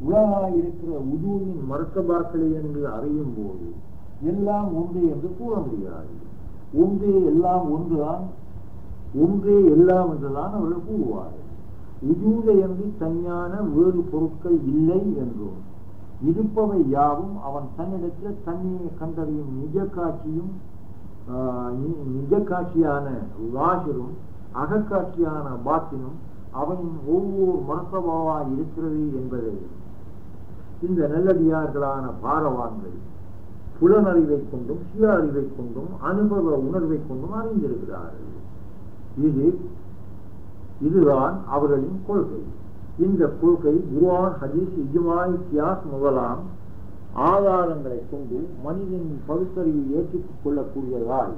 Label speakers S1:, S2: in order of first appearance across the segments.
S1: உலகாய் இருக்கிற உதூவின் மர்த்தபாக்களை என்று அறியும் போது எல்லாம் ஒன்றே என்று கூற முடியாது. ஒன்றே எல்லாம் ஒன்றுதான், ஒன்றே எல்லாம் என்றுதான் அவர்கள் கூறுவார்கள். உஜூத என்று தனியான வேறு பொருட்கள் இல்லை என்றும் இருப்பவை யாவும் அவன் தன்னிடத்தில் தன்னையை கண்டறியும் நிஜ காட்சியான வாசிரும் அகக்காட்சியான பாத்தினும் அவனின் ஒவ்வொரு மர்த்தபாவாய் இருக்கிறது என்பதை இந்த நல்லடியார்களான பாரவான்கள் புலனறிவை கொண்டும் சுய அறிவை கொண்டும் அனுபவ உணர்வை கொண்டும் அறிந்திருக்கிறார்கள். இதுதான் அவர்களின் கொள்கை. இந்த கொள்கை குர்ஆன், ஹதீஸ், இஜ்மா, கியாஸ் முதலாம் ஆதாரங்களை கொண்டு மனிதனின் பகுத்தறிவை ஏற்றுக் கொள்ளக்கூடியதால்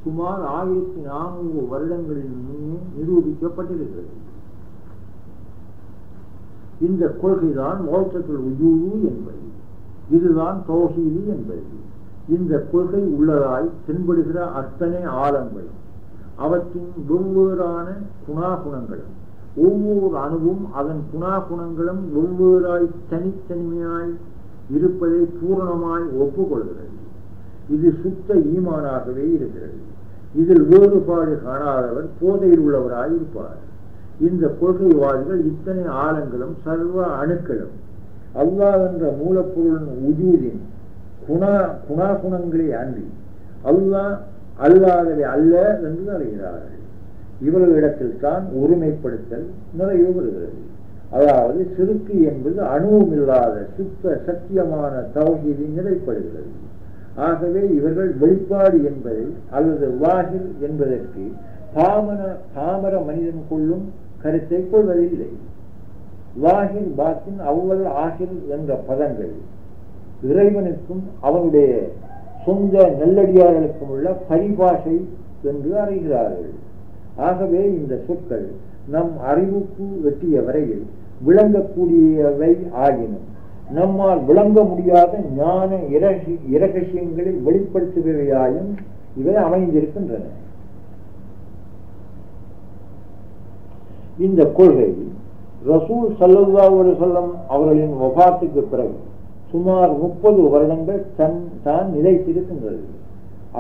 S1: சுமார் 1400 வருடங்களின் முன்னே நிரூபிக்கப்பட்டிருக்கிறது. இந்த கொள்கைதான் மௌத்தத்துல் உஜூது என்பது. இதுதான் தௌஹீது என்பது. இந்த கொள்கை உள்ளதாய் தென்படுகிற அத்தனை ஆழங்களும் அவற்றின் வெவ்வேறான குணாகுணங்களும் ஒவ்வொரு அணுவும் அதன் குணாகுணங்களும் வெவ்வேறாய் தனித்தனிமையாய் இருப்பதை பூரணமாய் ஒப்புக்கொள்கிறது. இது சுத்த ஈமானாகவே இருக்கிறது. இதில் வேறுபாடு காணாதவர் போதையில் உள்ளவராய் இருப்பார். இந்த கொள்கைவாதிகள் இத்தனை ஆழங்களும் சர்வ அணுக்களும் அல்லாஹ் என்ற மூலப்பொருளின் உஜூதின் குணாகுணங்களை அன்றி அல்லாஹ் அல்லாதவை அல்ல என்று அறிகிறார்கள். இவர்களிடத்தில் தான் ஒருமைப்படுத்தல் நிறைவு வருகிறது. அதாவது சிறுக்கு என்பது அணுவும் இல்லாத சுத்த சத்தியமான தௌஹீதை நிலைப்படுகிறது. ஆகவே இவர்கள் வெளிப்பாடு என்பதை அல்லது வாஹிர் என்பதற்கு பாமர மனிதன் கொள்ளும் கருத்தை கொள்வதில்லை. வாஹிர், பாத்தின், அவ்வல், ஆஹிர் என்ற பதங்கள் இறைவனுக்கும் அவனுடைய சொந்த நல்லடியார்களுக்கும் உள்ள பரிபாஷை என்று அறிகிறார்கள். ஆகவே இந்த சொற்கள் நம் அறிவுக்கு எட்டிய வரையில் விளங்கக்கூடியவை ஆகினும் நம்மால் விளங்க முடியாத ஞான இரகசியங்களை வெளிப்படுத்துபவையாயும் இவை அமைந்திருக்கின்றன. இந்த கொள்கை ரசூல் ஸல்லல்லாஹு அலைஹி வஸல்லம் அவர்களின் வஃபாத்துக்கு பிறகு சுமார் 30 வருடங்கள் தான் நிலைத்திருக்கின்றது.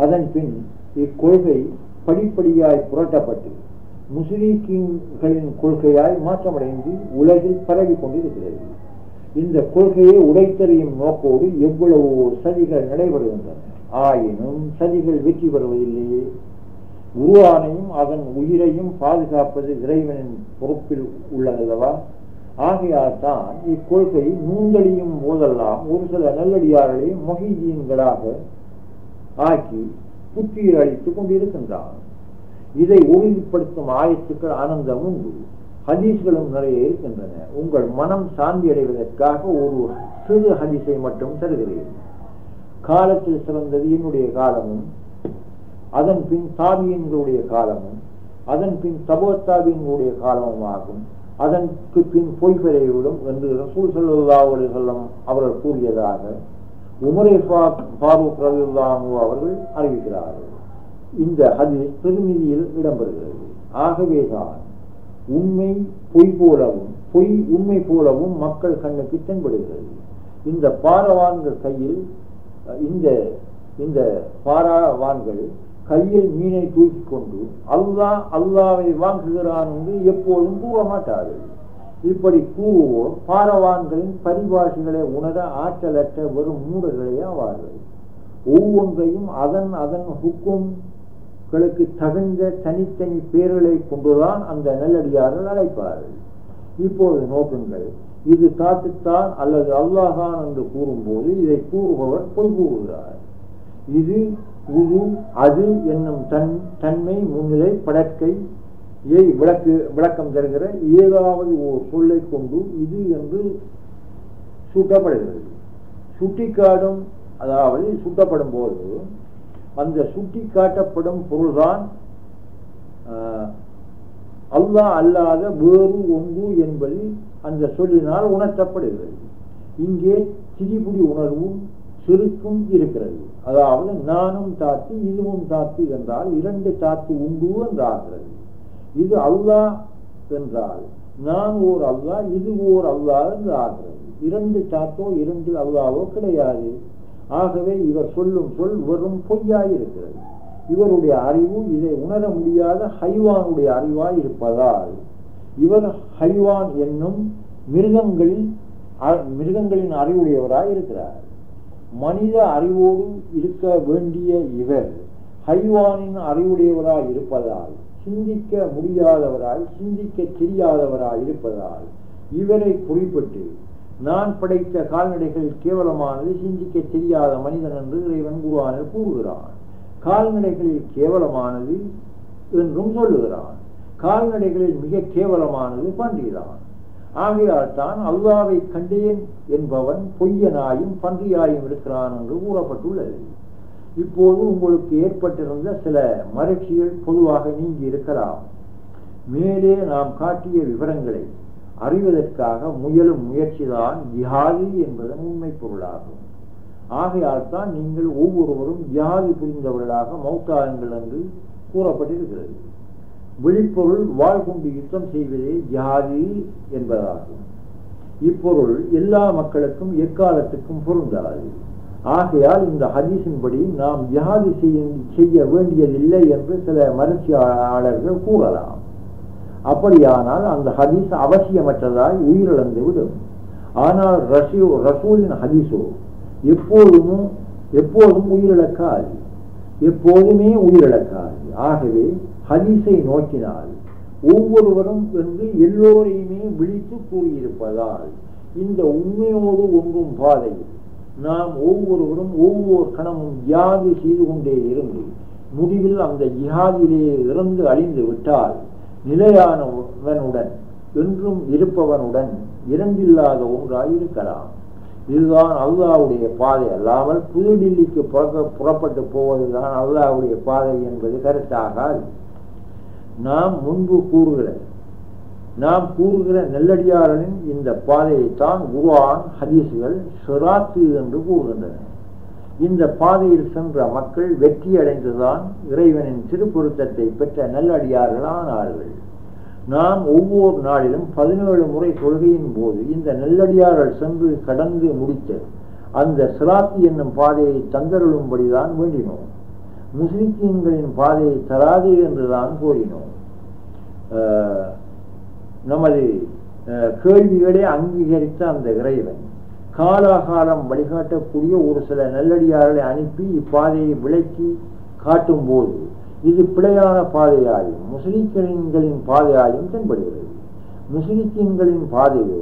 S1: அதன் பின் இக்கொள்கை படிப்படியாய் புரட்டப்பட்டு முஸ்லிம்களின் கொள்கையாய் மாற்றமடைந்து உலகில் பரவி கொண்டிருக்கிறது. இந்த கொள்கையை உடைத்தறியும் நோக்கோடு எவ்வளவோ சதிகள் நடைபெறுகின்றன. ஆயினும் சதிகள் வெற்றி பெறுவதில்லையே. குர்ஆனையும் அதன் உயிரையும் பாதுகாப்பது இறைவனின் பொறுப்பில் உள்ளதல்லவா? ஆகையால் தான் இக்கொள்கை நூந்தளியும் போதெல்லாம் ஒரு சில நல்லடியார்களை மொஹிதீன்களாக ஆக்கி புத்தியில் அளித்துக் கொண்டிருக்கின்றான். இதை உறுதிப்படுத்தும் ஆயத்துக்கள் ஆனந்தம் உண்டு, ஹதீஸ்களும் நிறைய இருக்கின்றன. உங்கள் மனம் சாந்தி அடைவதற்காக ஒரு சிறு ஹதீஸை மட்டும் தருகிறேன். காலத்தில் சிறந்தது என்னுடைய காலமும், அதன் பின் தாபியன்களுடைய காலமும், அதன் பின் தபோத்தாபியன்களுடைய காலமும் ஆகும். அதற்கு பின் பொய்பெறைவிடும் என்று ரசூல் ஸல்லல்லாஹு அலைஹி வஸல்லம் அவர்கள் கூறியதாக உமர் ஃபாரூக் ரலியல்லாஹு அன்ஹு அவர்கள் அறிவிக்கிறார்கள். இந்த ஹதீஸ் திருமிதியில் இடம்பெறுகிறது. ஆகவேதான் உண்மை பொய் போலவும் பொய் உண்மை போலவும் மக்கள் கண்ணுக்கு தென்படுகிறது. இந்த பாரவான்கள் கையில் இந்த பாரவான்கள் கையில் மீனை தூக்கி கொண்டு அல்லாவை வாங்குகிறான் என்று எப்போதும் கூற மாட்டார்கள். இப்படி கூறுவோர் பாரவான்களின் பரிபாஷைகளை உணர ஆற்றலற்ற வெறும் மூடர்களே ஆவார்கள். ஒவ்வொன்றையும் அதன் ஹுக்கும்களுக்கு தகுந்த தனித்தனி பேர்களை கொண்டுதான் அந்த நல்லடியார்கள் அழைப்பார்கள். இப்போது நோக்குங்கள், இது காத்துத்தான் அல்லது அல்லாஹான் என்று கூறும்போது இதை கூறுபவர் பொய் கூறுகிறார். இது அது என்னும் தன்மை முன்னிலை படற்கையை விளக்கம் தருகிற ஏதாவது ஒரு சொல்லை கொண்டு இது என்று சுட்டப்படுகிறது. சுட்டிக்காடும், அதாவது சுட்டப்படும் போது அந்த சுட்டி காட்டப்படும் பொருள்தான் அல்லாஹ் அல்லாத வேறு ஒன்று என்பது அந்த சொல்லினால் உணர்த்தப்படுகிறது. இங்கே திரிபுடி உணர்வும் சிறுக்கும் இருக்கிறது. அதாவது நானும் தாத்து இதுவும் தாத்து என்றால் இரண்டு தாத்து உண்டு என்றாகிறது. இது அல்லாஹ் என்றால் நான் ஓர் அல்லாஹ், இது ஓர் அல்லாஹ் என்று ஆகிறது. இரண்டு சாத்தோ இரண்டு அல்லாவோ கிடையாது. ஆகவே இவர் சொல்லும் சொல் வெறும் பொய்யாயிருக்கிறது. இவருடைய அறிவு இதை உணர முடியாத ஹைவானுடைய அறிவாய் இருப்பதால் இவர் ஹைவான் என்னும் மிருகங்களின் அறிவுடையவராய் இருக்கிறார். மனித அறிவோடு இருக்க வேண்டிய இவர் ஹைவானின் அறிவுடையவராய் இருப்பதால், சிந்திக்க முடியாதவராய், சிந்திக்க தெரியாதவராய் இருப்பதால் இவரை குறிப்பிட்டு நான் படைத்த கால்நடைகள் கேவலமானது, சிந்திக்க தெரியாத மனிதன் என்று இறைவன் குர்ஆனில் கூறுகிறான். கால்நடைகளில் கேவலமானது என்றும் சொல்லுகிறான். கால்நடைகளில் மிக கேவலமானது பன்றிதான். ஆகையால் தான் அல்லாஹ்வை கண்டேன் என்பவன் பொய்யனாயும் பன்றியாயும் இருக்கிறான் என்று கூறப்பட்டுள்ளது. இப்போது உங்களுக்கு ஏற்பட்டிருந்த சில மகிழ்ச்சிகள் பொதுவாக நீங்கி இருக்கலாம். மேலே நாம் காட்டிய விவரங்களை அறிவதற்காக முயலும் முயற்சிதான் ஜிஹாது என்பதன் உண்மை பொருளாகும். ஆகையால் தான் நீங்கள் ஒவ்வொருவரும் ஜிஹாது புரிந்தவர்களாக மௌத்தாருங்கள் என்று கூறப்பட்டிருக்கிறது. வெளிப்பொருள் வாழ் கொண்டு யுத்தம் செய்வதே ஜிஹாது என்பதாகும். இப்பொருள் எல்லா மக்களுக்கும் எக்காலத்துக்கும் பொருந்தாது. ஆகையால் இந்த ஹதீஸின்படி நாம் ஜிஹாது செய்ய வேண்டியதில்லை என்று சில மருத்துவர்கள் கூறலாம். அப்படியானால் அந்த ஹதீஸ் அவசியமற்றதாய் உயிரிழந்து விடும். ஆனால் ரசூலின் ஹதீஸோ எப்போதும் உயிரிழக்காது, எப்போதுமே உயிரிழக்காது. ஆகவே ஹதீஸை நோக்கினால் ஒவ்வொருவரும் என்று எல்லோரையுமே விழித்து கூறியிருப்பதால் இந்த உண்மையோடு ஒன்றும் பாதையில் நாம் ஒவ்வொருவரும் ஒவ்வொரு கணமும் ஜிஹாது செய்து கொண்டே இருந்து முடிவில் அந்த ஜிஹாதிலே இறந்து அழிந்து விட்டால் நிலையானவனுடன் என்றும் இருப்பவனுடன் இரண்டில்லாத ஒன்றாய் இருக்கலாம். இதுதான் அல்லாஹ்வுடைய பாதை. அல்லாமல் புதுடில்லிக்கு புறப்பட்டு போவதுதான் அல்லாஹ்வுடைய பாதை என்பது கருத்தாகாது. நாம் முன்பு கூறுகிற நெல்லடியாரின் இந்த பாதையைத்தான் குர்ஆன் ஹதீஸ்கள் சிராத்து என்று கூறுகின்றன. இந்த பாதையில் சென்ற மக்கள் வெற்றி அடைந்துதான் இறைவனின் திருப்பொருத்தத்தை பெற்ற நல்லடியார்கள் ஆனார்கள். நாம் ஒவ்வொரு நாளிலும் 17 முறை தொழுகையின் போது இந்த நல்லடியார்கள் சென்று கடந்து முடித்த அந்த சிராத்து என்னும் பாதையை தந்தருளும்படிதான் வேண்டினோம். முஸ்லிம்களின் பாதையை தராது என்றுதான் கோரினோம். நமது கேள்விகளை அங்கீகரித்த அந்த இறைவன் காலாகாலம் வழிகாட்டக்கூடிய ஒரு சில நல்லடியார்களை அனுப்பி இப்பாதையை விளக்கி காட்டும் போது இது பிழையான பாதையாயும் முஸ்லிம்களின் பாதையாயும் தென்படுகிறது. முஸ்லிம்களின் பாதையோ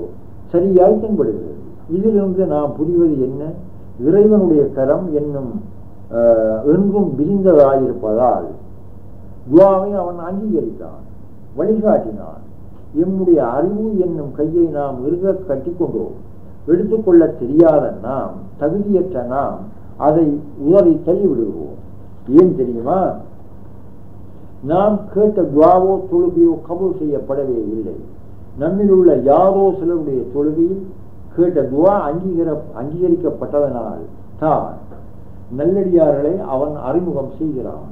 S1: சரியாய் தென்படுகிறது. இதிலிருந்து நாம் புரிவது என்ன? இறைவனுடைய கரம் என்னும் எங்கும் விரிந்ததாயிருப்பதால் துஆவை அவன் அங்கீகரித்தான், வழிகாட்டினான். எம்முடைய அறிவு என்னும் கையை நாம் இறுக கட்டி கொண்டோம். எடுத்துக்கொள்ள தெரியாத நாம், தகுதியற்ற நாம் அதை உதறி தள்ளிவிடுகிறோம். ஏன் தெரியுமா? நாம் கேட்ட துஆவோ தொழுகையோ கபூல் செய்யப்படவே இல்லை. நம்மில் உள்ள யாரோ சிலருடைய தொழுகையில் கேட்ட துஆ அங்கீகரிக்கப்பட்டதனால் தான் நல்லடியார்களை அவன் அறிமுகம் செய்கிறான்.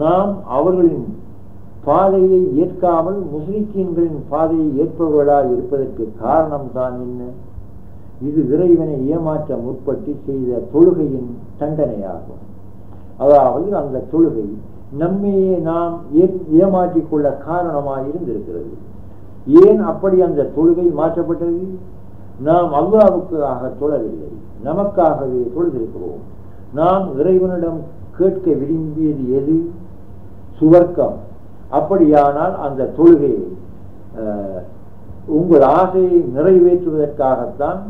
S1: நாம் அவர்களின் பாதையை ஏற்காமல் முஸ்லிம்களின் பாதையை ஏற்பவர்களாய் இருப்பதற்கு காரணம் தான் என்ன? இது இறைவனை ஏமாற்ற முற்பட்டு செய்த தொழுகையின் தண்டனையாகும். அதாவது அந்த தொழுகை நம்மையே நாம் ஏமாற்றிக் கொள்ள காரணமாக இருந்திருக்கிறது. ஏன் அப்படி அந்த தொழுகை மாற்றப்பட்டது? நாம் அல்லாஹ்வுக்காக தொழவில்லை, நமக்காகவே தொழுதிருக்கிறோம். நாம் இறைவனிடம் கேட்க விரும்பியது எது? சுவர்க்கம். அப்படியானால் அந்த தொழுகையை உங்கள் ஆசையை நிறைவேற்றுவதற்காகத்தான்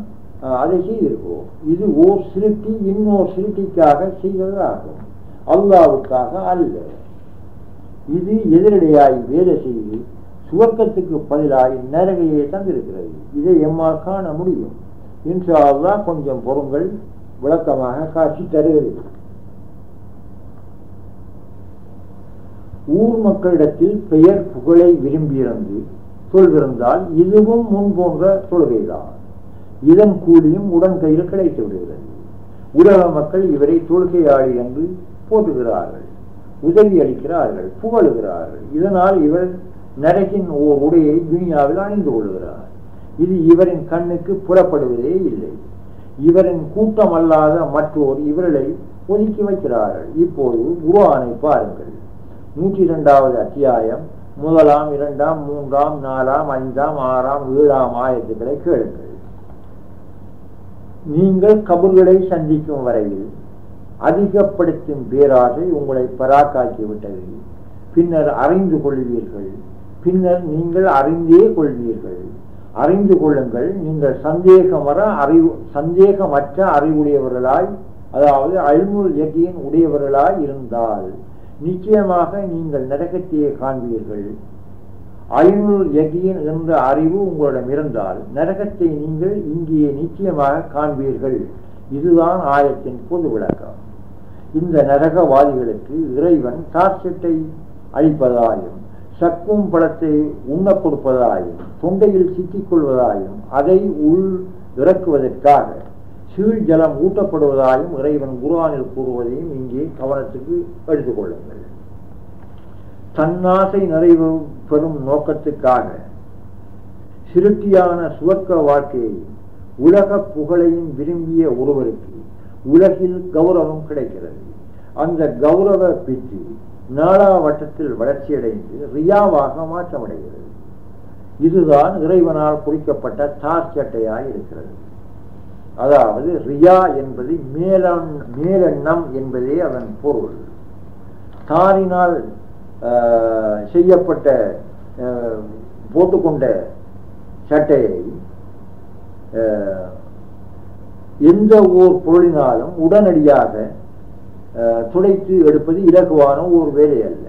S1: அதை செய்திருக்கிறோம். இது ஓர் சிருஷ்டி இன்னொரு சிருஷ்டிக்காக செய்வதாகும், அல்லாஹ்வுக்காக அல்ல. இது எதிரடையாய் வேலை செய்து சுவர்க்கத்துக்கு பதிலாய் நரகையை தந்திருக்கிறது. இதை எம்மால் காண முடியும். இன்ஷா அல்லாஹ் கொஞ்சம் பொருங்கள், விளக்கமாக காட்சி தருகிறது. ஊர் மக்களிடத்தில் பெயர் புகழை விரும்பியிருந்து சொல்விருந்தால் இதுவும் முன் போன்ற தொழுகைதான். இதன் கூலியும் உடன் கையில் கிடைத்து விடுகிறது. உலக மக்கள் இவரை தொழுகையாளி என்று போற்றுகிறார்கள், உதவி அளிக்கிறார்கள், புகழுகிறார்கள். இதனால் இவர் நரகின் ஓர் உடையை துனியாவில் அணிந்து கொள்கிறார். இது இவரின் கண்ணுக்கு புறப்படுவதே இல்லை. இவரின் கூட்டம் அல்லாத மற்றோர் இவர்களை ஒதுக்கி வைக்கிறார்கள். இப்போது குர்ஆனை பாருங்கள். 102வது அத்தியாயம் 1, 2, 3, 4, 5, 6, 7 ஆயத்துக்களை கேளுங்கள். நீங்கள் கபர்களை சந்திக்கும் வரையில் அதிகப்படுத்தும் பேராசை உங்களை பராக்காக்கிவிட்டது. பின்னர் அறிந்து கொள்வீர்கள். பின்னர் நீங்கள் அறிந்தே கொள்வீர்கள். அறிந்து கொள்ளுங்கள், நீங்கள் சந்தேகமற்ற அறிவுடையவர்களாய், அதாவது இல்முல் யகீன் உடையவர்களாய் இருந்தால் நிச்சயமாக நீங்கள் நரகத்தையே காண்பீர்கள். இல்முல் யகீன் என்ற அறிவு உங்களிடம் இருந்தால் நரகத்தை நீங்கள் இங்கே நிச்சயமாக காண்பீர்கள். இதுதான் ஆயத்தின் பொது விளக்கம். இந்த நரகவாதிகளுக்கு இறைவன் சாட்சியத்தை அளிப்பதாயும் சக்கும் பழத்தை உண்ண கொடுப்பதாயும் தொண்டையில் சிக்கிக் கொள்வதாயும் அதை உள் இறக்குவதற்காக சீழ் ஜலம் ஊட்டப்படுவதாயும் இறைவன் குர்ஆனில் கூறுவதையும் இங்கே கவனத்துக்கு எடுத்துக்கொள்ளுங்கள். தன்னாசை நிறைவு பெறும் நோக்கத்துக்காக சிருட்டியான சுவர்க்க வாழ்க்கையை உலக புகழையும் விரும்பிய ஒருவருக்கு உலகில் கௌரவம் கிடைக்கிறது. அந்த கௌரவ பெற்று நாளாவட்டத்தில் வளர்ச்சியடைந்து ரியாவாக மாற்றமடைகிறது. இதுதான் இறைவனால் குறிக்கப்பட்ட தார் சட்டையாய் இருக்கிறது. அதாவது ரியா என்பது மேலெண்ணம் என்பதே அதன் பொருள். தாரினால் செய்யப்பட்ட போட்டுக்கொண்ட சட்டையை எந்த ஓர் பொருளினாலும் உடனடியாக துடைத்து எடுப்பது இலகுவான ஒரு வேலை அல்ல.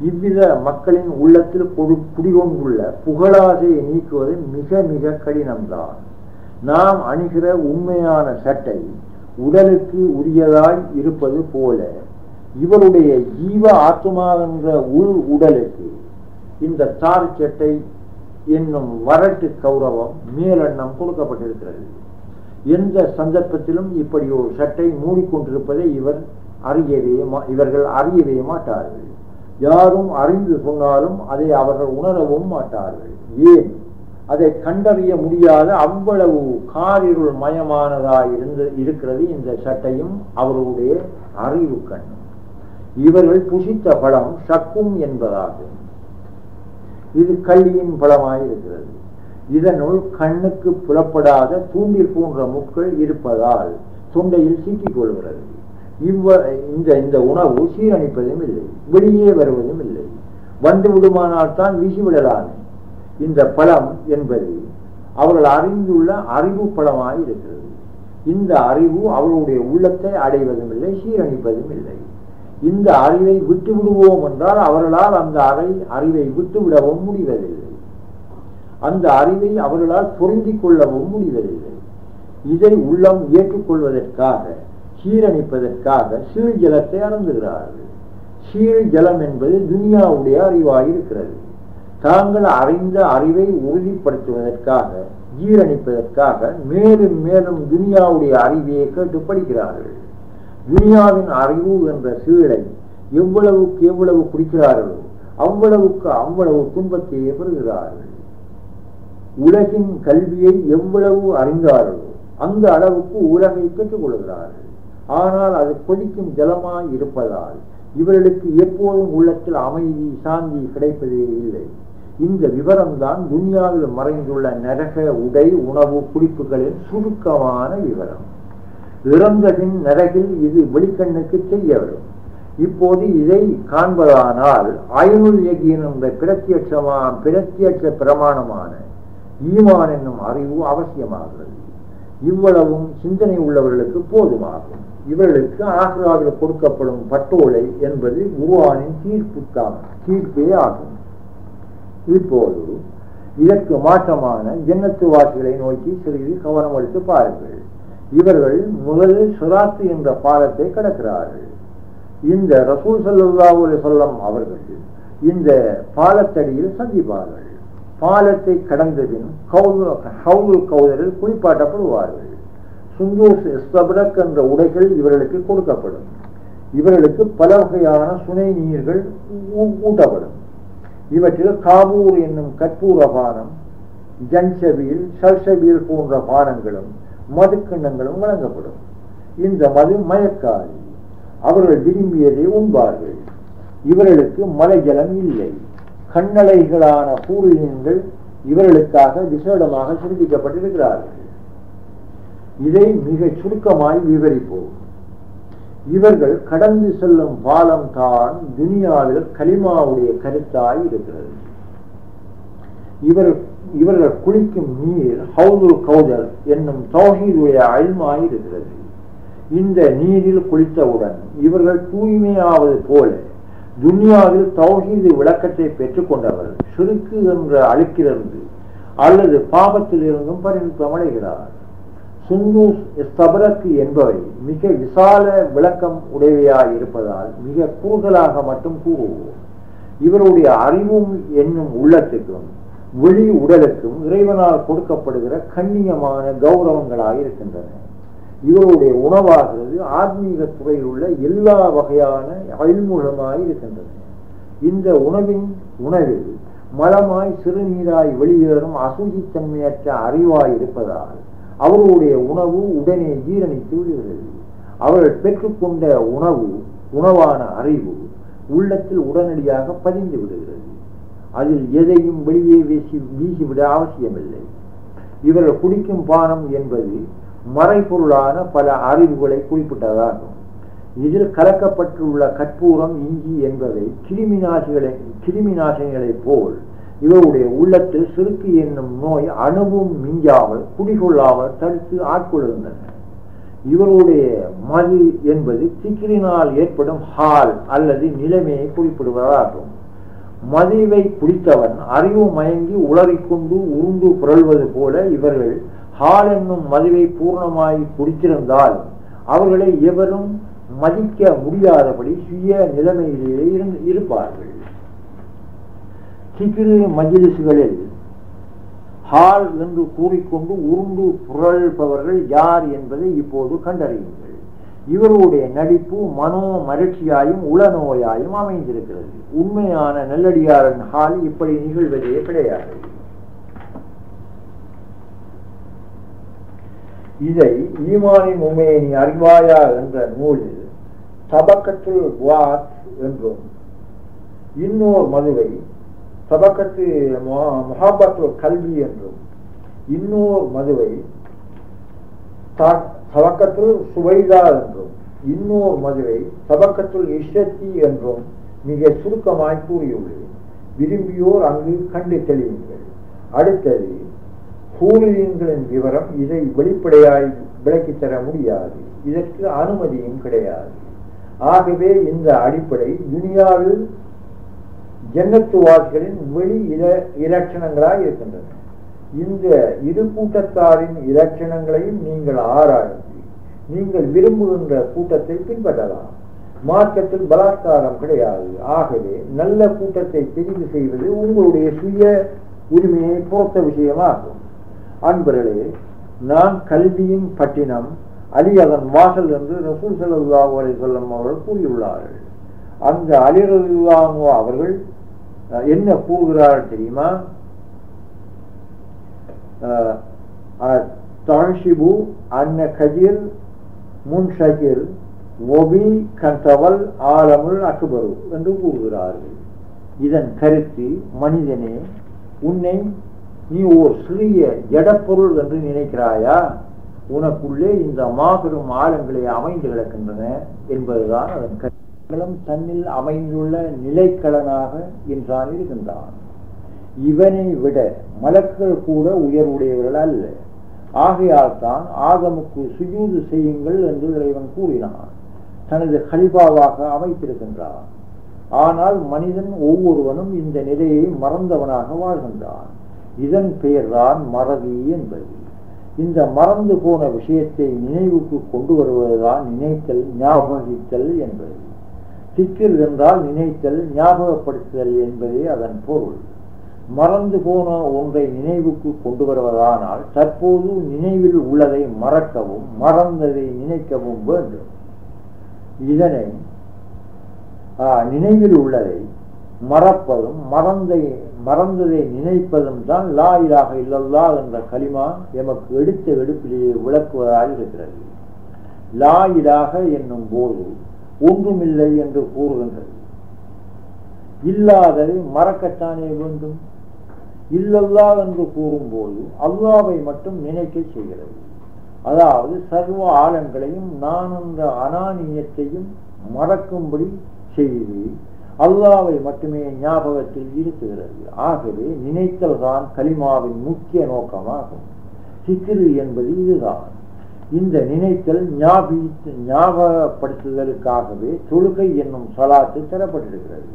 S1: இவ்வித மக்களின் உள்ளத்தில் குடிகொண்டுள்ள புகழாசையை நீக்குவது மிக மிக கடினம்தான். நாம் அணிகிற உண்மையான சட்டை உடலுக்கு உரியதாய் இருப்பது போல இவருடைய ஜீவ ஆத்மா என்ற உள் உடலுக்கு இந்த தார் சட்டை என்னும் வரட்டு கௌரவம் மேலெண்ணம் கொடுக்கப்பட்டிருக்கிறது. எந்த சந்தர்ப்பத்திலும் இப்படி ஒரு சட்டை மூடிக்கொண்டிருப்பதை இவர்கள் அறியவே மாட்டார்கள். யாரும் அறிந்து சொன்னாலும் அதை அவர்கள் உணரவும் மாட்டார்கள். ஏன்? அதை கண்டறிய முடியாத அவ்வளவு காரிருள் மயமானதாய் இருக்கிறது இந்த சட்டையும் அவர்களுடைய அறிவு கண்ணும். இவர்கள் புசித்த பழம் சக்கும் என்பதாகும். இது கல்லியின் பழமாயிருக்கிறது. இதனுள் கண்ணுக்கு புலப்படாத தூண்டில் போன்ற முட்கள் இருப்பதால் தொண்டையில் சிக்கிக் கொள்கிறது. இந்த உணவு சீரணிப்பதும் இல்லை, வெளியே வருவதும் இல்லை. வந்து விடுமானால் தான் வீசிவிடலாமே. இந்த பழம் என்பது அவர்கள் அறிந்துள்ள அறிவு பழமாய் இருக்கிறது. இந்த அறிவு அவர்களுடைய உள்ளத்தை அடைவதும் இல்லை, சீரணிப்பதும் இல்லை. இந்த அறிவை விட்டு விடுவோம் என்றால் அவர்களால் அந்த அறிவை விட்டுவிடவும் முடிவதில்லை. அந்த அறிவை அவர்களால் பொருந்திக் கொள்ளவும் முடிவதில்லை. இதை உள்ளம் ஏற்றுக்கொள்வதற்காக சீரணிப்பதற்காக சீழ் ஜலத்தை அருந்துகிறார்கள். சீழ் ஜலம் என்பது துனியாவுடைய அறிவாயிருக்கிறது. தாங்கள் அறிந்த அறிவை உறுதிப்படுத்துவதற்காக ஜீரணிப்பதற்காக மேலும் மேலும் துனியாவுடைய அறிவையை கேட்டு படிக்கிறார்கள். துனியாவின் அறிவு என்ற சீழை எவ்வளவுக்கு எவ்வளவு குடிக்கிறார்களோ அவ்வளவுக்கு அவ்வளவு துன்பத்தையே பெறுகிறார்கள். உலகின் கல்வியை எவ்வளவு அறிந்தார்களோ அந்த அளவுக்கு உலகை பெற்றுக் கொள்கிறார்கள். ஆனால் அது கொதிக்கும் ஜலமாய் இருப்பதால் இவர்களுக்கு எப்போதும் உள்ளத்தில் அமைதி சாந்தி கிடைப்பதே இல்லை. இந்த விவரம்தான் துனியாவில் மறைந்துள்ள நரக உடை உணவு குடிப்புகளின் சுருக்கமான விவரம். இறந்தபின் நரகில் இது வெளிக்கண்ணுக்கு தெரிய வரும். இப்போது இதை காண்பதானால் ஐனுல் யகீன் என்ற பிரத்யட்ச பிரமாணமான ஈமான் என்னும் அறிவு அவசியமாகிறது. இவ்வளவும் சிந்தனை உள்ளவர்களுக்கு போதுமாகும். இவர்களுக்கு ஆக்ராவில் கொடுக்கப்படும் பட்டோலை என்பது குர்ஆனின் தீர்ப்பே ஆகும். இப்போது இதற்கு மாற்றமான ஜன்னத்து வாசிகளை நோக்கி சிறிது கவனம் அளித்து பாருங்கள். இவர்கள் முதலில் சிராத்து என்ற பாலத்தை கடக்கிறார்கள். இந்த ரசூல் ஸல்லல்லாஹு அலைஹி வஸல்லம் அவர்கள் இந்த பாலத்தடியில் சந்திப்பார்கள். பாலத்தை கடந்தபின் ஹவுலுல் கௌதரில் குளிப்பாட்டப்படுவார்கள். சுந்தூஸ் இஸ்தப்ரக் என்ற உடைகள் இவர்களுக்கு கொடுக்கப்படும். இவர்களுக்கு பல வகையான சுனை நீர்கள் ஊட்டப்படும். இவற்றில் காபூர் என்னும் கற்பூர பானம், ஜன்சபீல், சல்சபீல் போன்ற பானங்களும் மதுக்கிண்ணங்களும் வழங்கப்படும். இந்த மது மயக்காது. அவர்கள் விரும்பியதை உண்பார்கள். இவர்களுக்கு மலை ஜலம் இல்லை. கண்ணலைகளான பூரினங்கள் இவர்களுக்காக விசேடமாக சிறப்பிக்கப்பட்டிருக்கிறார்கள். இதை மிக சுருக்கமாய் விவரிப்போம். இவர்கள் கடந்து செல்லும் பாலம் தான் துனியாவில் கலிமாவுடைய கருத்தாய் இருக்கிறது. இவர்கள் குளிக்கும் நீர் ஹவுதுல் கௌதர் என்னும் தௌஹீதுடைய அல்மாய் இருக்கிறது. இந்த நீரில் குளித்தவுடன் இவர்கள் தூய்மையாவது போல துனியாவில் தௌஹீது விளக்கத்தை பெற்றுக் கொண்டவர் ஷிர்க் என்ற அழுக்கிலிருந்து அல்லது பாவத்திலிருந்தும் பரிணாமடைகிறார். சுந்தூஸ் ஸ்தபரக்கு என்பவை மிக விசால விளக்கம் உடையவையாய் இருப்பதால் மிக கூடுதலாக மட்டும் கூறுவோம். இவருடைய அறிவும் என்னும் உள்ளத்துக்கும் வெளி உடலுக்கும் இறைவனால் கொடுக்கப்படுகிற கண்ணியமான கௌரவங்களாக இருக்கின்றன. இவருடைய உணவாகிறது ஆத்மீக துறையில் உள்ள எல்லா வகையான அயல்முகமாய் இருக்கின்றன. இந்த உணவில் மலமாய் சிறுநீராய் வெளியேறும் அசூசித்தன்மையற்ற அறிவாய் இருப்பதால் அவருடைய உணவு உடனே ஜீரணித்து விடுகிறது. அவர்கள் பெற்றுக்கொண்ட உணவான அறிவு உள்ளத்தில் உடனடியாக பதிந்து விடுகிறது. அதில் எதையும் வெளியே வீசிவிட அவசியமில்லை. இவர்கள் குடிக்கும் பானம் என்பது மறைபொருளான பல அறிவுகளை குறிப்பிட்டதாகும். இதில் கலக்கப்பட்டுள்ள கற்பூரம், இஞ்சி என்பவை கிருமிநாசினிகளைப் போல் இவருடைய உள்ளத்தில் சிறுக்கு என்னும் நோய் அணுவும் மிஞ்சாமல் குடிகொள்ளாமல் தடுத்து ஆட்கொள்கின்றன. இவருடைய மது என்பது திக்ரினால் ஏற்படும் ஹால் அல்லது நிலைமையை குறிப்பிடுவதாகும். மதுவை குடித்தவன் அறிவு மயங்கி உளறிக்கொண்டு உருண்டு புரள்வது போல இவர்கள் ஹால் என்னும் மதுவை பூர்ணமாய் குடித்திருந்தால் அவர்களை எவரும் மதிக்க முடியாதபடி சுய நிலைமையிலேயே இருப்பார்கள். சிக்கிரு மஜ்லிஸ்களில் ஹால் என்று கூறிக்கொண்டு உருண்டு புரள்பவர்கள் யார் என்பதை இப்போது கண்டறியுங்கள். இவருடைய நடிப்பு மனோ மகிழ்ச்சியாயும் உளநோயாயும் அமைந்திருக்கிறது. உண்மையான நல்லடியாரன் ஹால் இப்படி நிகழ்வதே கிடையாது. இதை ஈமானின் உமேனி அறிவாயா என்ற நூலில் தபக்கத்துல் வாத் என்றும் இன்னொரு மதுவை தபக்கத்து முஹப்பத்துல் கல்வி என்றும் இன்னொரு மதுவை தபக்கத்துல் சுவைதா என்றும் இன்னொரு மதுவை தபக்கத்துல் இஷ்டத்தி என்றும் மிக சுருக்கமாய் கூறியுள்ளேன். விரும்பியோர் அங்கு கண்டு தெளிவுங்கள். அடுத்தது ஹூரிகளின் விவரம். இதை வெளிப்படையாய் விளக்கி தர முடியாது. இதற்கு அனுமதியும் கிடையாது. ஆகவே இந்த அடிப்படை துனியாவில் ஜன்னத்துவாசிகளின் வெளி இலட்சணங்களாய் இருக்கின்றன. இந்த இரு கூட்டத்தாரின் இலட்சணங்களையும் நீங்கள் ஆராய்ந்து நீங்கள் விரும்புகின்ற கூட்டத்தை பின்பற்றலாம். மார்க்கத்தில் பலாத்காரம் கிடையாது. ஆகவே நல்ல கூட்டத்தை தெரிவு செய்வது உங்களுடைய சுய உரிமையை பொறுத்த விஷயமாகும். அன்பர்களே, நான் கல்வியின் பட்டினம் அலி அதன் வாசல் என்று ரசூல் ஸல்லல்லாஹு அலைஹி வஸல்லம் அவர்கள் கூறியுள்ளார்கள். அந்த அலி ரலியல்லாஹு அவர்கள் என்ன கூறுகிறார்கள் தெரியுமா? தன்ஷிபு அன்ன கஜிர் முன்ஷகிர் ஒபி கந்தவல் ஆலமுல் அக்பரு என்று கூறுகிறார்கள். இதன் கருத்து, மனிதனே, உன்னை நீ ஓர் சிறிய ஜடப்பொருள் என்று நினைக்கிறாயா? உனக்குள்ளே இந்த மாபெரும் ஆழங்களை அமைந்து கிடக்கின்றன என்பதுதான் அதன் கருத்து. தன்னில் அமைந்துள்ள நிலைக்களனாக என்றான் இருக்கின்றான். இவனை விட மலக்கள் கூட உயர்வுடையவர்கள் அல்ல. ஆகையால் தான் ஆதமுக்கு சுஜூது செய்யுங்கள் என்று இறைவன் கூறினான். தனது கலிபாவாக அமைத்திருக்கின்றான். ஆனால் மனிதன் ஒவ்வொருவனும் இந்த நிலையை மறந்தவனாக வாழ்கின்றான். இதன் பெயர்தான் மறதி என்பது. இந்த மறந்து போன விஷயத்தை நினைவுக்கு கொண்டு வருவதுதான் நினைத்தல், ஞாபகித்தல் என்பது. திக்கில் என்றால் நினைத்தல், ஞாபகப்படுத்துதல் என்பதே அதன் பொருள். மறந்து போன ஒன்றை நினைவுக்கு கொண்டு வருவதானால் தற்போது நினைவில் உள்ளதை மறக்கவும் மறந்ததை நினைக்கவும் வேண்டும். இதனை நினைவில் உள்ளதை மறப்பதும் மறந்ததை நினைப்பதும் தான் லா இலாஹ இல்லல்லாஹ் என்ற கலிமா எமக்கு எடுத்த எடுப்பிலேயே விளக்குவதாக இருக்கிறது. லா இலாஹ என்னும் போது ஒன்றுமில்லை என்று கூறுகின்றது. இல்லாததை மறக்கத்தானே வேண்டும். இல்லல்லாஹ் என்று கூறும்போது அல்லாஹ்வை மட்டும் நினைக்க செய்கிறது. அதாவது சர்வ ஆழங்களையும் நான் என்ற அனானியத்தையும் மறக்கும்படி செய்து அல்லாஹ்வை மட்டுமே ஞாபகத்தில் இருத்துகிறது. ஆகவே நினைத்தல் தான் கலிமாவின் முக்கிய நோக்கமாகும். சிக்ரு என்பது இதுதான். இந்த நினைத்தல் ஞாபகப்படுத்துதலுக்காகவே தொழுகை என்னும் சலாத்து தரப்பட்டிருக்கிறது.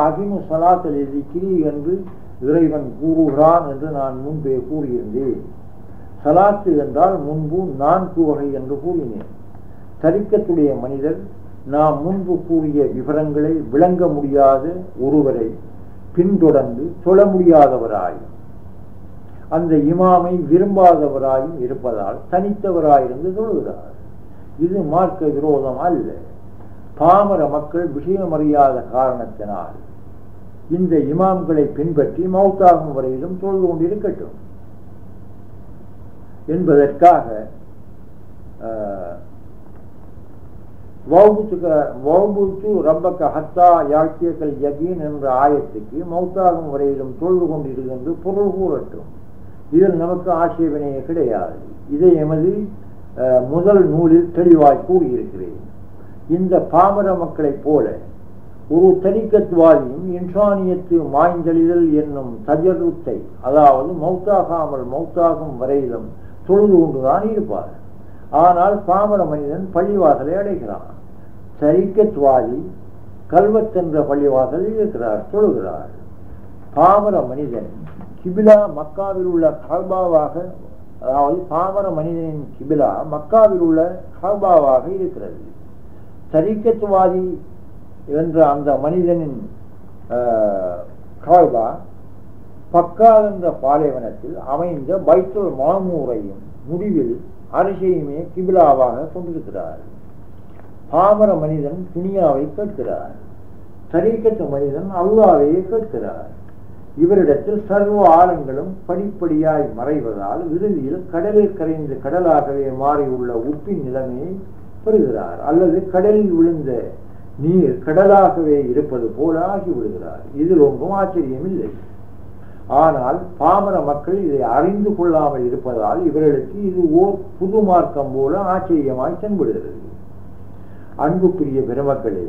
S1: அகிமு சலாத்தல் சிக்ரி என்று இறைவன் கூறுகிறான் என்று நான் முன்பே கூறியிருந்தேன். சலாத்து என்றால் முன்பு 4 வகை என்று கூறினேன். தரிக்கத்துடைய மனிதர் நாம் முன்பு கூறிய விவரங்களை விளங்க முடியாத ஒருவரை பின்தொடர்ந்து தொழ முடியாதவராயும் அந்த இமாமை விரும்பாதவராயும் இருப்பதால் தனித்தவராயிருந்து தொழுகிறார். இது மார்க்க விரோதம் அல்ல. பாமர மக்கள் விஷயமறியாத காரணத்தினால் இந்த இமாம்களை பின்பற்றி மௌத்தாகும் வரையிலும் தொழுது கொண்டிருக்கட்டும் என்பதற்காக ரப்பக ஹத்தா யாக்கியக்கல் யகீன் என்ற ஆயத்துக்கு மௌத்தாகும் வரையிலும் தொழுது கொண்டிருக்கின்ற பொருள் கூறட்டும். இதில் நமக்கு ஆட்சேபனையே கிடையாது. இதை எமது முதல் நூலில் தெளிவாய் கூறியிருக்கிறேன். இந்த பாமர மக்களைப் போல ஒரு தரிக்கத்வாதியும் இன்சானியத்து மாய்ந்தெளிதல் என்னும் தஜருத்தை, அதாவது மௌத்தாகும் வரையிலும் தொழுது கொண்டுதான் இருப்பார். ஆனால் பாமர மனிதன் பள்ளிவாசலை அடைகிறான். தரிக்கத்வாதி கல்வத்தென்ற பள்ளிவாசலில் இருக்கிறார், தொழுகிறார். பாமர மனிதன் கிபிலா மக்காவில் உள்ள கல்பாவாக, அதாவது பாமர மனிதனின் கிபிலா மக்காவில் உள்ள கல்பாவாக இருக்கிறது. தரிக்கத்வாதி என்ற அந்த மனிதனின் கல்பா பக்கா என்ற பாலைவனத்தில் அமைந்த பைத்துல் மாமூரையும் முடிவில் அரசையுமே கிபிலாவாக கொண்டிருக்கிறார். பாமர மனிதன் துனியாவை கேட்கிறார். தரீக்கத்து மனிதன் அல்லாஹ்வையே கேட்கிறார். இவரிடத்தில் சர்வ ஆழங்களும் படிப்படியாய் மறைவதால் இறுதியில் கடலில் கரைந்து கடலாகவே மாறியுள்ள உப்பின் நிலைமையை பெறுகிறார். அல்லது கடலில் விழுந்த நீர் கடலாகவே இருப்பது போல ஆகிவிடுகிறார். இதில் ஒன்றும் ஆச்சரியம் இல்லை. ஆனால் பாமர மக்கள் இதை அறிந்து கொள்ளாமல் இருப்பதால் இவர்களுக்கு இது ஓர் புது மார்க்கம் போல ஆச்சரியமாய் தென்படுகிறது. அன்புக்குரிய பெருமக்களே,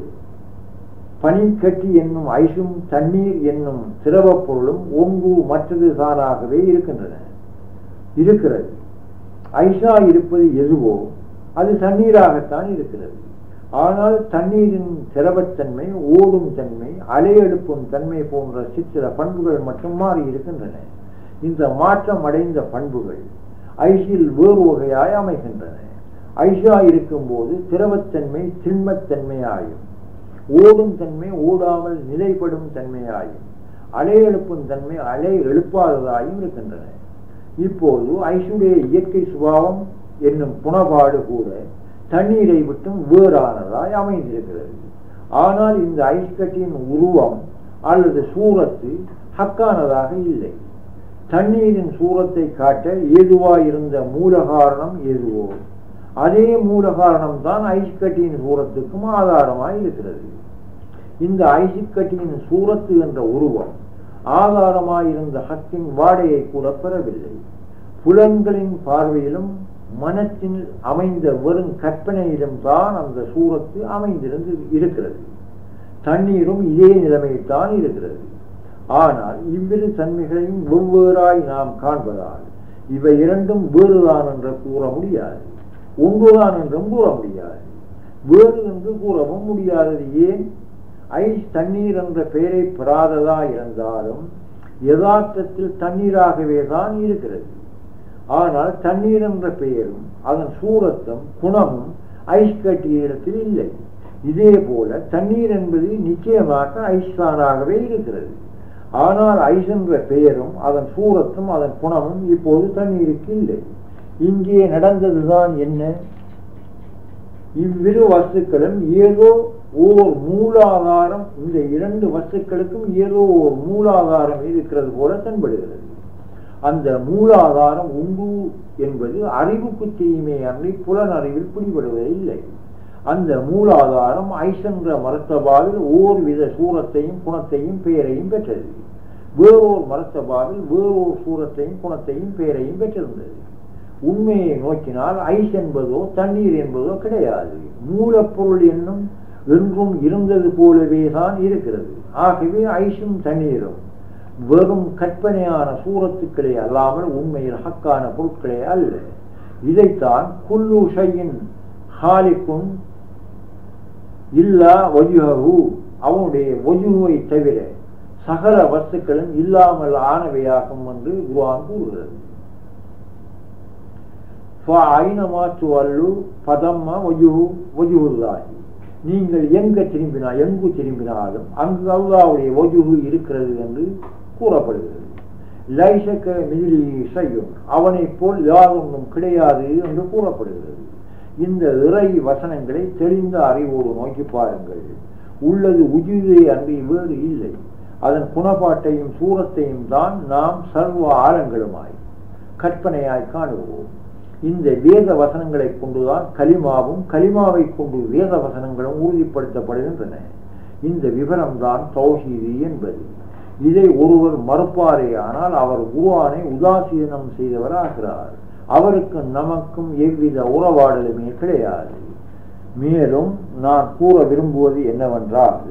S1: பனிக்கட்டி என்னும் ஐசும் தண்ணீர் என்னும் திரவ பொருளும் ஒன்று மற்றது தானாகவே இருக்கிறது. ஐசா இருப்பது எதுவோ அது தண்ணீராகத்தான் இருக்கிறது. ஆனால் தண்ணீரின் திரவத்தன்மை, ஓடும் தன்மை, அலையெழுப்பும் தன்மை போன்ற சிற்சில பண்புகள் மட்டும் மாறி இருக்கின்றன. இந்த மாற்றம் அடைந்த பண்புகள் ஐசில் வேறு வகையாய் அமைகின்றன. ஐஷா இருக்கும் போது திரவத்தன்மை திண்மத்தன்மையாயும், ஓடும் தன்மை ஓடாமல் நிலைப்படும் தன்மையாயும், அலையெழுப்பும் தன்மை அலை எழுப்பாததாயும் இருக்கின்றன. இப்போது ஐசுடைய இயற்கை சுபாவம் என்னும் குணபாடு கூட தண்ணீரை விட்டும் வேறானதாய் அமைந்திருக்கிறது. ஆனால் இந்த ஐஸ்கட்டியின் உருவம் அல்லது சூரத்து ஹக்கானதாக இல்லை. தண்ணீரின் சூரத்தை காட்ட ஏதுவாயிருந்த மூல காரணம் எதுவோ அதே மூல காரணம் தான் ஐஸ்கட்டியின் சூரத்துக்கும் ஆதாரமாய் இருக்கிறது. இந்த ஐஸ்கட்டியின் சூரத்து என்ற உருவம் ஆதாரமாயிருந்த ஹக்கின் வாடையை கூட பெறவில்லை. புலன்களின் பார்வையிலும் மனத்தில் அமைந்த வெறும் கற்பனையிலும் தான் அந்த சூரத்து அமைந்திருந்து இருக்கிறது. தண்ணீரும் இதே நிலைமைத்தான் இருக்கிறது. ஆனால் இவ்விரு தன்மைகளையும் வெவ்வேறாய் நாம் காண்பதால் இவை இரண்டும் வேறுதான் என்று கூற முடியாது, ஒன்றுதான் என்றும் கூற முடியாது. வேறு என்று கூறவும் முடியாதது ஏன்? ஐஸ் தண்ணீர் என்ற பெயரை பெறாததா இருந்தாலும் யதார்த்தத்தில் தண்ணீராகவே தான் இருக்கிறது. ஆனால் தண்ணீர் என்ற பெயரும் அதன் சூரத்தும் குணமும் ஐஸ் கட்டிய இடத்தில் இல்லை. இதே போல தண்ணீர் என்பது நிச்சயமாக ஐஸ்தானாகவே இருக்கிறது. ஆனால் ஐஸ் என்ற பெயரும் அதன் சூரத்தும் அதன் குணமும் இப்போது தண்ணீருக்கு இல்லை. இங்கே நடந்ததுதான் என்ன? இவ்விரு வஸ்துக்களும் ஏதோ ஓர் மூலாதாரம், இந்த இரண்டு வஸ்துக்களுக்கும் ஏதோ ஒரு மூலாதாரம் இருக்கிறது போல தென்படுகிறது. அந்த மூலாதாரம் உண்டு என்பது அறிவுக்கு தீமே அன்றி புலனறிவில் பிடிபடுவதில்லை. அந்த மூலாதாரம் ஐசென்ற மரத்தபாவில் ஓர்வித சூரத்தையும் குணத்தையும் பெயரையும் பெற்றது. வேறோர் மரத்தபாவில் வேறோர் சூரத்தையும் குணத்தையும் பெயரையும் பெற்றிருந்தது. உண்மையை நோக்கினால் ஐஸ் என்பதோ தண்ணீர் என்பதோ கிடையாது. மூலப்பொருள் என்னும் என்றும் இருந்தது போலவே தான் இருக்கிறது. ஆகவே ஐஸும் தண்ணீரும் வெறும் கற்பனையான சூரத்துக்களே அல்லாமல் உண்மையில் ஹக்கான பொருட்களே அல்ல. இதைத்தான் குல்லு ஷையின் ஹாலிக்கும் இல்லா வஜுஹு, அவனுடைய வஜுவை தவிர சகல வஸ்துக்களும் இல்லாமல் ஆனவையாகும் என்று குர்ஆன் கூறுகிறது. நீங்கள் எங்கு திரும்பினாலும் அங்கு அல்லாஹ்வுடைய வஜுஹு இருக்கிறது என்று கூறப்படுகிறது. லைஸக மிஸ்லிஹி ஷைஉன், அவனைப் போல் யாதொன்றும் கிடையாது என்று கூறப்படுகிறது. இந்த இறை வசனங்களை தெளிந்த அறிவோடு நோக்கி பாருங்கள். உள்ளது உஜுதே அன்றி வேறு இல்லை. அதன் குணப்பாட்டையும் சூரத்தையும் தான் நாம் சர்வ ஆழங்களுமாய் கற்பனையாய் காணுவோம். இந்த வேத வசனங்களை கொண்டுதான் கலிமாவும், கலிமாவை கொண்டு வேத வசனங்களும் உறுதிப்படுத்தப்படுகின்றன. இந்த விவரம்தான் தௌஹீது என்பது. இதை ஒருவர் மறுப்பாரே ஆனால் அவர் குர்ஆனை உதாசீனம் செய்தவராகிறார். அவருக்கு நமக்கும் எவ்வித உறவாடலுமே கிடையாது. மேலும் நான் கூற விரும்புவது என்னவென்றால்,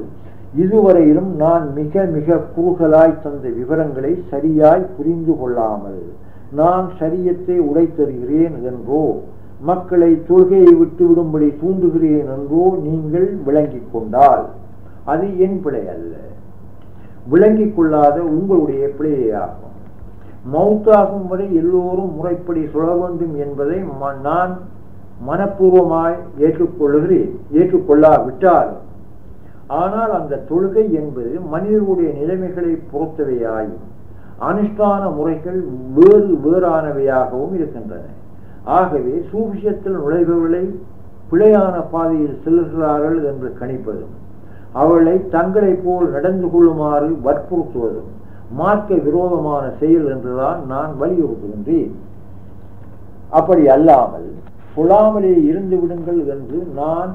S1: இதுவரையிலும் நான் மிக மிக குறுகலாய் தந்த விவரங்களை சரியாய் புரிந்து கொள்ளாமல் நான் ஷரியத்தை உடைத்தருகிறேன் என்றோ மக்களை தொழுகையை விட்டு விடும்படி தூண்டுகிறேன் என்றோ நீங்கள் விளங்கிக் கொண்டால் அது என் பிழை அல்ல, விளங்கிக் கொள்ளாத உங்களுடைய பிழையாகும். மௌத்தாகும் வரை எல்லோரும் முறைப்படி சொல்ல வேண்டும் என்பதை நான் மனப்பூர்வமாய் ஏற்றுக்கொள்ளாவிட்டாலும், ஆனால் அந்த தொழுகை என்பது மனிதர்களுடைய நிலைமைகளை பொறுத்தவையாயும் அனுஷ்டான முறைகள் வேறானவையாகவும் இருக்கின்றன. ஆகவே சூஃபியத்தில் நுழைபவர்களை பிழையான பாதையில் செல்கிறார்கள் என்று கணிப்பதும் அவர்களை தங்களை போல் நடந்து கொள்ளுமாறு வற்புறுத்துவதும் மார்க்க விரோதமான செயல் என்றுதான் நான் வலியுறுத்துகின்றேன். அப்படி அல்லாமல் சொல்லாமலே இருந்து விடுங்கள் என்று நான்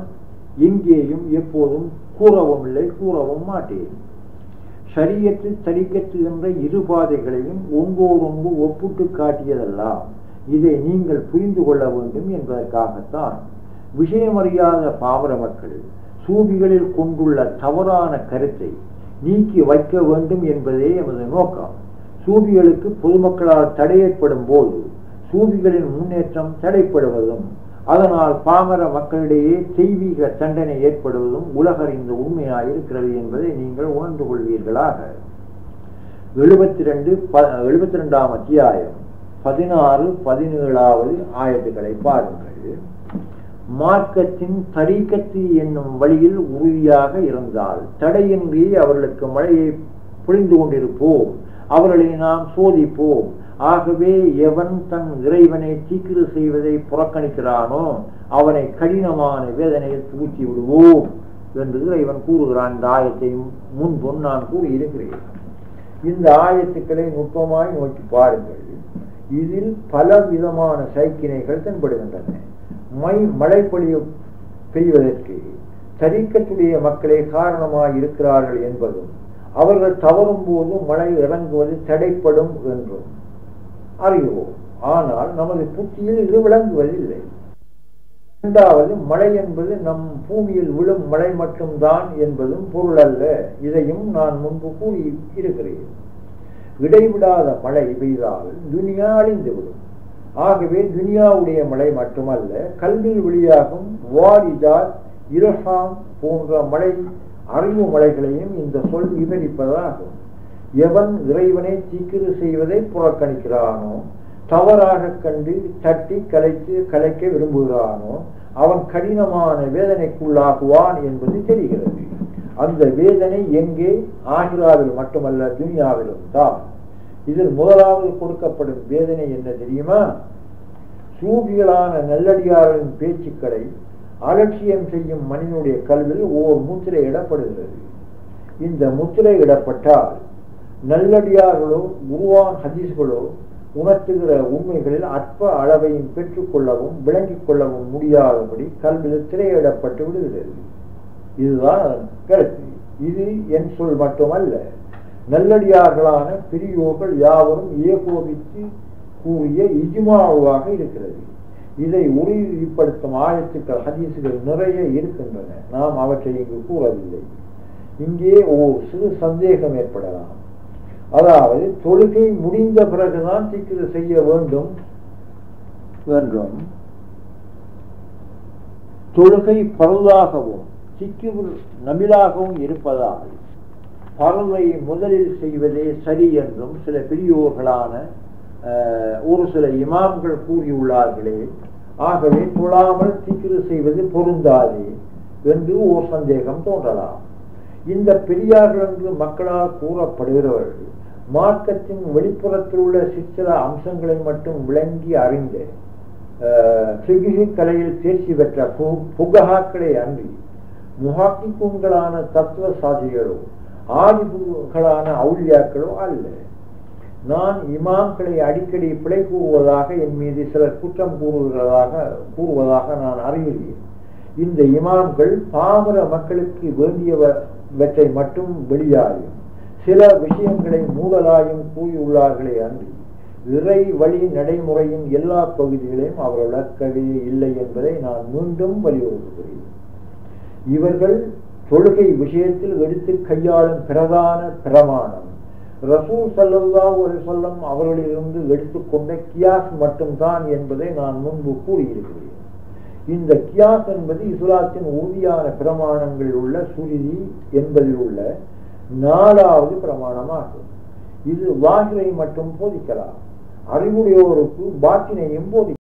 S1: எங்கேயும் எப்போதும் கூறவும் இல்லை, கூறவும் மாட்டேன். ஷரியத்து தரிக்கத்து என்ற இரு பாதைகளையும் ஒன்றோடொன்று ஒப்பிட்டு காட்டியதெல்லாம் இதை நீங்கள் புரிந்து கொள்ள வேண்டும் என்பதற்காகத்தான். விஷயமறியாத பாமர மக்கள் சூபிகளில் கொண்டுள்ள தவறான கருத்தை நீக்கி வைக்க வேண்டும் என்பதே எமது நோக்கம். சூபிகளுக்கு பொதுமக்களால் தடை ஏற்படும் போது சூபிகளின் முன்னேற்றம் தடைப்படுவதும் அதனால் பாமர மக்களிடையே தெய்வீக தண்டனை ஏற்படுவதும் உலகறிந்த உண்மையாயிருக்கிறது என்பதை நீங்கள் உணர்ந்து கொள்வீர்களாக. 72ஆம் அத்தியாயம் 16-17 ஆயத்துக்களை பாருங்கள். மார்க்கத்தின் தரீக்கத்து என்னும் வழியில் உறுதியாக இருந்தால் தடையின்றி அவர்களுக்கு மழையை பொழிந்து கொண்டிருப்போம், அவர்களை நாம் சோதிப்போம். ஆகவே எவன் தன் இறைவனை தீக்கிர செய்வதை புறக்கணிக்கிறானோ அவனை கடினமான வேதனையில் தூக்கி விடுவோம் என்று இறைவன் கூறுகிறான். இந்த ஆயத்தை முன்பு நான் கூறியிருக்கிறேன். இந்த ஆயத்துக்களை நுட்பமாய் நோக்கி பாருங்கள். இதில் பல விதமான சைக்கினைகள் தென்படுகின்றன. மழை பெய்வதற்கு தரீக்கத்துடைய மக்களே காரணமாய் இருக்கிறார்கள் என்பதும் அவர்கள் தவறும் போது மழை இறங்குவது தடைப்படும் என்றும் அறிவோம். ஆனால் நமது புத்தியில் இது விளங்குவதில்லை. இரண்டாவது, மழை என்பது நம் பூமியில் விழும் மழை மட்டும்தான் என்பதும் பொருள் அல்ல. இதையும் நான் முன்பு கூறி இருக்கிறேன். இடைவிடாத மழை பெய்தால் துனியா அழிந்துவிடும். ஆகவே துனியாவுடைய மழை மட்டுமல்ல, கல்வியில் வெளியாகும் வாரிஜாத், இரஹாம் போன்ற மழை அறிவு மலைகளையும் இந்த சொல் விவரிப்பதாகும். எவன் இறைவனை தீக்கிர செய்வதை புறக்கணிக்கிறானோ, தவறாக கண்டு தட்டி கலைக்க விரும்புகிறானோ அவன் கடினமான வேதனைக்குள்ளாகுவான் என்பது தெரிகிறது. அந்த வேதனை எங்கே? ஆகிராவில் மட்டுமல்ல, துனியாவிலும் தான். இதில் முதலாவது கொடுக்கப்படும் வேதனை என்ன தெரியுமா? சூபிகளான நல்லடியார்களின் பேச்சுக்களை அலட்சியம் செய்யும் மனிதனுடைய கல்வியில் ஓர் முத்திரையிடப்படுகிறது. இந்த முத்திரையிடப்பட்டால் நல்லடியார்களோ குர்ஆன் ஹதீஸ்களோ உணர்த்துகிற உண்மைகளில் அற்ப அளவையும் பெற்றுக்கொள்ளவும் விளங்கிக் கொள்ளவும் முடியாதபடி கல்வியில் திரையிடப்பட்டு விடுகிறது. இதுதான் அதன் கருத்து. இது என் சொல் மட்டுமல்ல, நல்லடியார்களான பெரியோர்கள் யாவரும் ஏகோபித்து கூறிய இஜ்மாவாக இருக்கிறது. இதை உறுதிப்படுத்தும் ஆயத்துக்கள் ஹதீசுகள் நிறைய இருக்கின்றன. நாம் அவற்றை இங்கு கூறவில்லை. இங்கே ஓர் சிறு சந்தேகம் ஏற்படலாம். அதாவது தொழுகை முடிந்த பிறகுதான் திக்ர் செய்ய வேண்டும். தொழுகை பரலாகவும் திக்ர் நபிலாகவும் இருப்பதால் பரலை முதலில் செய்வதே சரி என்றும் சில பெரியோர்களான ஒரு சில இமாம்கள் கூறியுள்ளார்களே. ஆகவே தொழாமல் திக்ர் செய்வது பொருந்தாது என்று ஓர் சந்தேகம் தோன்றலாம். இந்த பெரியார்கள் என்று மக்களால் கூறப்படுகிறவர்கள் மார்க்கத்தின் வெளிப்புறத்தில் உள்ள சிற்சில அம்சங்களை மட்டும் விளங்கி அறிந்த ஃபிக்ஹ் கலையில் தேர்ச்சி பெற்ற புகஹாக்களை அன்றி முஹாக்கிக்குங்களான தத்துவ சாதிகளோ ஆதிபுகளான அவுலியாக்களோ அல்ல. நான் இமாம்களை அடிக்கடி பிழை கூறுவதாக என் மீது சிலர் குற்றம் கூறுவதாக நான் அறிகிறேன். இந்த இமாம்கள் பாமர மக்களுக்கு வேண்டியவற்றை மட்டும் வெளியாயும் சில விஷயங்களை மூடலாயும் கூறியுள்ளார்களே அன்றி இறை வழி நடைமுறையின் எல்லா பகுதிகளையும் அவர் விளக்கவே இல்லை என்பதை நான் மீண்டும் வலியுறுத்துகிறேன். இவர்கள் தொழுகை விஷயத்தில் எடுத்து கையாளும் பிரதான பிரமாணம் ரசூல் ஸல்லல்லாஹு அலைஹி வஸல்லம் அவர்களிலிருந்து எடுத்துக்கொண்ட கியாஸ் மட்டும்தான் என்பதை நான் முன்பு கூறியிருக்கிறேன். இந்த கியாஸ் என்பது இஸ்லாத்தின் உறுதியான பிரமாணங்களில் உள்ள சுருதி என்பதில் உள்ள 4வது பிரமாணமாகும். இது வாஹிரை மட்டும் போதிக்கலாம், அறிவுடையோருக்கு பாத்தினையும் போதிக்கலாம்.